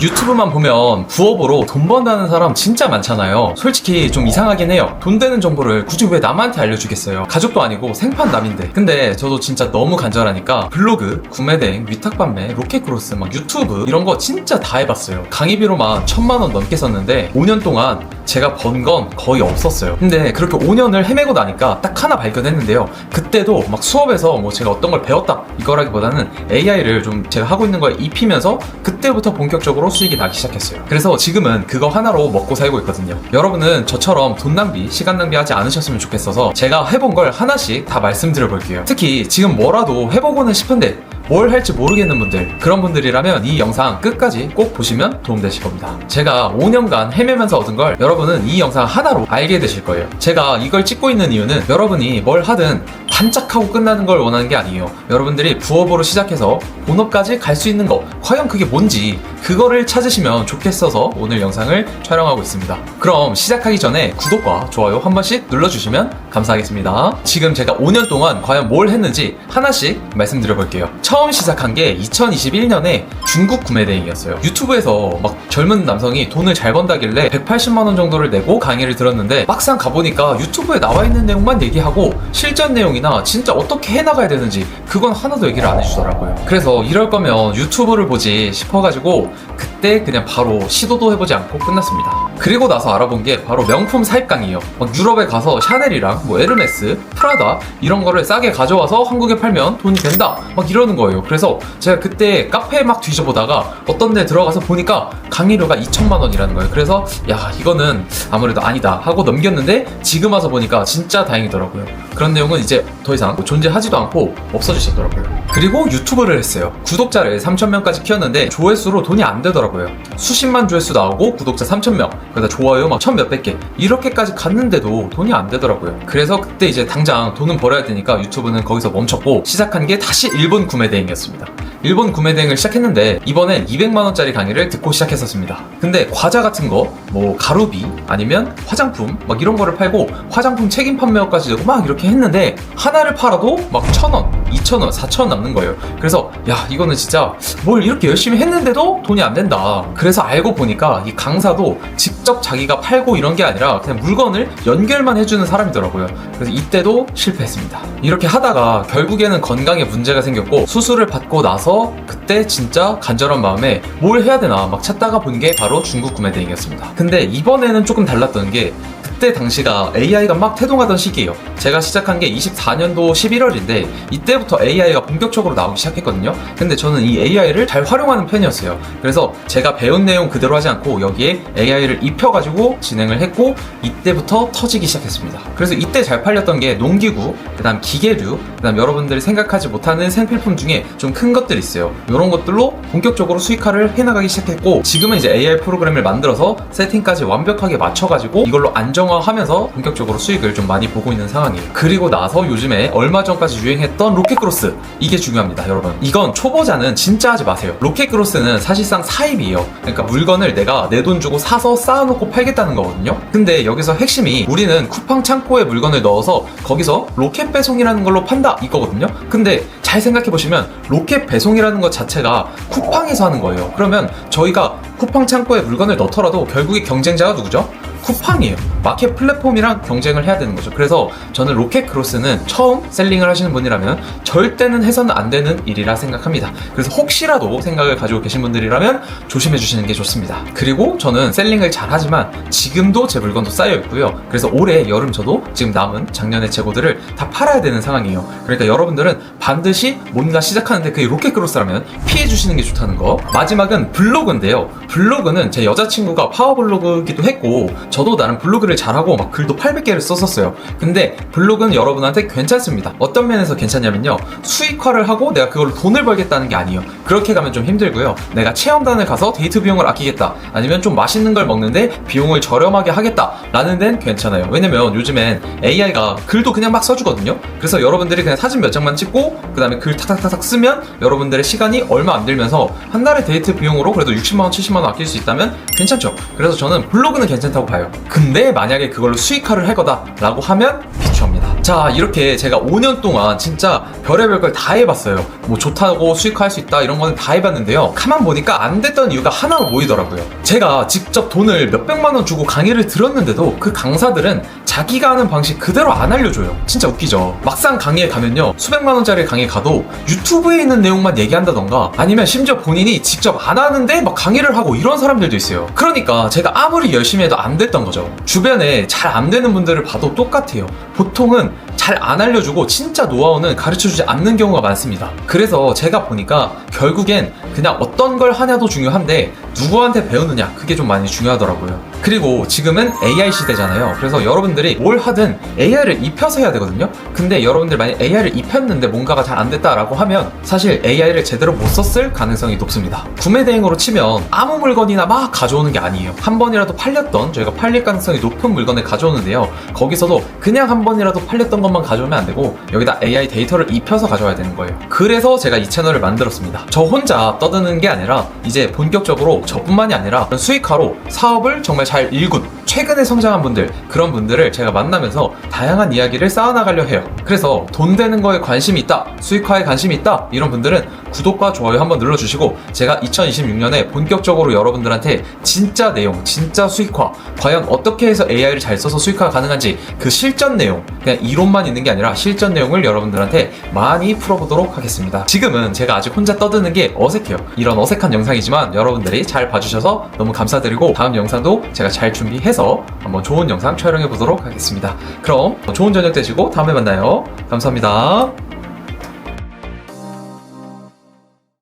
유튜브만 보면 부업으로 돈 번다는 사람 진짜 많잖아요. 솔직히 좀 이상하긴 해요. 돈 되는 정보를 굳이 왜 남한테 알려주겠어요. 가족도 아니고 생판남인데. 근데 저도 진짜 너무 간절하니까 블로그, 구매대행, 위탁판매, 로켓크로스, 막 유튜브 이런 거 진짜 다 해봤어요. 강의비로만 1000만원 넘게 썼는데 5년 동안 제가 번 건 거의 없었어요. 근데 그렇게 5년을 헤매고 나니까 딱 하나 발견했는데요. 그때도 막 수업에서 뭐 제가 어떤 걸 배웠다 이거라기보다는 AI를 좀 제가 하고 있는 거에 입히면서 그때부터 본격적으로 수익이 나기 시작했어요. 그래서 지금은 그거 하나로 먹고 살고 있거든요. 여러분은 저처럼 돈 낭비, 시간 낭비하지 않으셨으면 좋겠어서 제가 해본 걸 하나씩 다 말씀드려 볼게요. 특히 지금 뭐라도 해보고는 싶은데 뭘 할지 모르겠는 분들, 그런 분들이라면 이 영상 끝까지 꼭 보시면 도움되실 겁니다. 제가 5년간 헤매면서 얻은 걸 여러분은 이 영상 하나로 알게 되실 거예요. 제가 이걸 찍고 있는 이유는 여러분이 뭘 하든 반짝하고 끝나는 걸 원하는 게 아니에요. 여러분들이 부업으로 시작해서 본업까지 갈 수 있는 거, 과연 그게 뭔지 그거를 찾으시면 좋겠어서 오늘 영상을 촬영하고 있습니다. 그럼 시작하기 전에 구독과 좋아요 한 번씩 눌러주시면 감사하겠습니다. 지금 제가 5년 동안 과연 뭘 했는지 하나씩 말씀드려 볼게요. 처음 시작한 게 2021년에 중국 구매대행이었어요. 유튜브에서 막 젊은 남성이 돈을 잘 번다길래 180만원 정도를 내고 강의를 들었는데 막상 가보니까 유튜브에 나와 있는 내용만 얘기하고 실전 내용이나 진짜 어떻게 해나가야 되는지 그건 하나도 얘기를 안 해주더라고요. 그래서 이럴 거면 유튜브를 보지 싶어가지고 그때 그냥 바로 시도도 해보지 않고 끝났습니다. 그리고 나서 알아본 게 바로 명품 사입 강의예요. 막 유럽에 가서 샤넬이랑 뭐 에르메스, 프라다 이런 거를 싸게 가져와서 한국에 팔면 돈이 된다 막 이러는 거예요. 그래서 제가 그때 카페에 막 뒤져보다가 어떤 데 들어가서 보니까 강의료가 2천만 원이라는 거예요. 그래서 야 이거는 아무래도 아니다 하고 넘겼는데 지금 와서 보니까 진짜 다행이더라고요. 그런 내용은 이제 더 이상 존재하지도 않고 없어지셨더라고요. 그리고 유튜브를 했어요. 구독자를 3,000명까지 키웠는데 조회수로 돈이 안 되더라고요. 수십만 조회수 나오고 구독자 3,000명, 그러다 좋아요 막 1,000몇백 개 이렇게까지 갔는데도 돈이 안 되더라고요. 그래서 그때 이제 당장 돈은 벌어야 되니까 유튜브는 거기서 멈췄고 시작한 게 다시 일본 구매대행이었습니다. 일본 구매대행을 시작했는데 이번엔 200만원짜리 강의를 듣고 시작했었습니다. 근데 과자 같은 거, 뭐 가루비 아니면 화장품 막 이런 거를 팔고 화장품 책임 판매까지 되고 막 이렇게 했는데 하나를 팔아도 막 1,000원, 2,000원, 4,000원 남는 거예요. 그래서 야 이거는 진짜 뭘 이렇게 열심히 했는데도 돈이 안 된다. 그래서 알고 보니까 이 강사도 직접 자기가 팔고 이런 게 아니라 그냥 물건을 연결만 해주는 사람이더라고요. 그래서 이때도 실패했습니다. 이렇게 하다가 결국에는 건강에 문제가 생겼고 수술을 받고 나서 그때 진짜 간절한 마음에 뭘 해야 되나 막 찾다가 본 게 바로 중국 구매대행이었습니다. 근데 이번에는 조금 달랐던 게 그때 당시가 AI가 막 태동하던 시기예요. 제가 시작한 게 24년도 11월인데 이때부터 AI가 본격적으로 나오기 시작했거든요. 근데 저는 이 AI를 잘 활용하는 편이었어요. 그래서 제가 배운 내용 그대로 하지 않고 여기에 AI를 입혀가지고 진행을 했고 이때부터 터지기 시작했습니다. 그래서 이때 잘 팔렸던 게 농기구, 그 다음 기계류, 그 다음 여러분들이 생각하지 못하는 생필품 중에 좀 큰 것들이 있어요. 이런 것들로 본격적으로 수익화를 해나가기 시작했고 지금은 이제 AI 프로그램을 만들어서 세팅까지 완벽하게 맞춰가지고 이걸로 안정화하면서 본격적으로 수익을 좀 많이 보고 있는 상황이에요. 그리고 나서 요즘에 얼마 전까지 유행했던 로켓크로스, 이게 중요합니다 여러분. 이건 초보자는 진짜 하지 마세요. 로켓크로스는 사실상 사입이에요. 그러니까 물건을 내가 내 돈 주고 사서 쌓아놓고 팔겠다는 거거든요. 근데 여기서 핵심이 우리는 쿠팡 창고에 물건을 넣어서 거기서 로켓 배송이라는 걸로 판다 이거거든요. 근데 잘 생각해보시면 로켓 배송이라는 것 자체가 쿠팡에서 하는 거예요. 그러면 저희가 쿠팡 창고에 물건을 넣더라도 결국에 경쟁자가 누구죠? 쿠팡이에요. 마켓 플랫폼이랑 경쟁을 해야 되는 거죠. 그래서 저는 로켓크로스는 처음 셀링을 하시는 분이라면 절대는 해서는 안 되는 일이라 생각합니다. 그래서 혹시라도 생각을 가지고 계신 분들이라면 조심해 주시는 게 좋습니다. 그리고 저는 셀링을 잘 하지만 지금도 제 물건도 쌓여 있고요. 그래서 올해 여름 저도 지금 남은 작년의 재고들을 다 팔아야 되는 상황이에요. 그러니까 여러분들은 반드시 뭔가 시작하는데 그게 로켓크로스라면 피해 주시는 게 좋다는 거. 마지막은 블로그인데요. 블로그는 제 여자친구가 파워블로그기도 했고 저도 나름 블로그를 잘하고 막 글도 800개를 썼었어요. 근데 블로그는 여러분한테 괜찮습니다. 어떤 면에서 괜찮냐면요, 수익화를 하고 내가 그걸로 돈을 벌겠다는 게 아니에요. 그렇게 가면 좀 힘들고요. 내가 체험단을 가서 데이트 비용을 아끼겠다, 아니면 좀 맛있는 걸 먹는데 비용을 저렴하게 하겠다 라는 데는 괜찮아요. 왜냐면 요즘엔 AI가 글도 그냥 막 써주거든요. 그래서 여러분들이 그냥 사진 몇 장만 찍고 그 다음에 글 탁탁탁탁 쓰면 여러분들의 시간이 얼마 안 들면서 한 달에 데이트 비용으로 그래도 60만원 70만원 아낄 수 있다면 괜찮죠. 그래서 저는 블로그는 괜찮다고 봐요. 근데 만약에 그걸로 수익화를 할 거다 라고 하면 비추합니다. 자, 이렇게 제가 5년 동안 진짜 별의별 걸 다 해봤어요. 뭐 좋다고 수익화할 수 있다 이런 거는 다 해봤는데요. 가만 보니까 안 됐던 이유가 하나로 모이더라고요. 제가 직접 돈을 몇백만 원 주고 강의를 들었는데도 그 강사들은 자기가 하는 방식 그대로 안 알려줘요. 진짜 웃기죠. 막상 강의에 가면요, 수백만 원짜리 강의에 가도 유튜브에 있는 내용만 얘기한다던가 아니면 심지어 본인이 직접 안 하는데 막 강의를 하고 이런 사람들도 있어요. 그러니까 제가 아무리 열심히 해도 안 됐던 거죠. 주변에 잘 안 되는 분들을 봐도 똑같아요. 보통은 잘 안 알려주고 진짜 노하우는 가르쳐주지 않는 경우가 많습니다. 그래서 제가 보니까 결국엔 그냥 어떤 걸 하냐도 중요한데 누구한테 배우느냐, 그게 좀 많이 중요하더라고요. 그리고 지금은 AI 시대잖아요. 그래서 여러분들이 뭘 하든 AI를 입혀서 해야 되거든요. 근데 여러분들 만약 AI를 입혔는데 뭔가가 잘 안 됐다라고 하면 사실 AI를 제대로 못 썼을 가능성이 높습니다. 구매 대행으로 치면 아무 물건이나 막 가져오는 게 아니에요. 한 번이라도 팔렸던, 저희가 팔릴 가능성이 높은 물건을 가져오는데요. 거기서도 그냥 한 번이라도 팔렸던 것만 가져오면 안 되고 여기다 AI 데이터를 입혀서 가져와야 되는 거예요. 그래서 제가 이 채널을 만들었습니다. 저 혼자 떠드는 게 아니라 이제 본격적으로 저뿐만이 아니라 수익화로 사업을 정말 잘 일군, 최근에 성장한 분들, 그런 분들을 제가 만나면서 다양한 이야기를 쌓아나가려 해요. 그래서 돈 되는 거에 관심이 있다, 수익화에 관심이 있다, 이런 분들은 구독과 좋아요 한번 눌러주시고 제가 2026년에 본격적으로 여러분들한테 진짜 내용, 진짜 수익화, 과연 어떻게 해서 AI를 잘 써서 수익화가 가능한지 그 실전 내용, 그냥 이론만 있는 게 아니라 실전 내용을 여러분들한테 많이 풀어보도록 하겠습니다. 지금은 제가 아직 혼자 떠드는 게 어색해요. 이런 어색한 영상이지만 여러분들이 잘 봐주셔서 너무 감사드리고 다음 영상도 제가 잘 준비해서 한번 좋은 영상 촬영해 보도록 하겠습니다. 그럼 좋은 저녁 되시고 다음에 만나요. 감사합니다.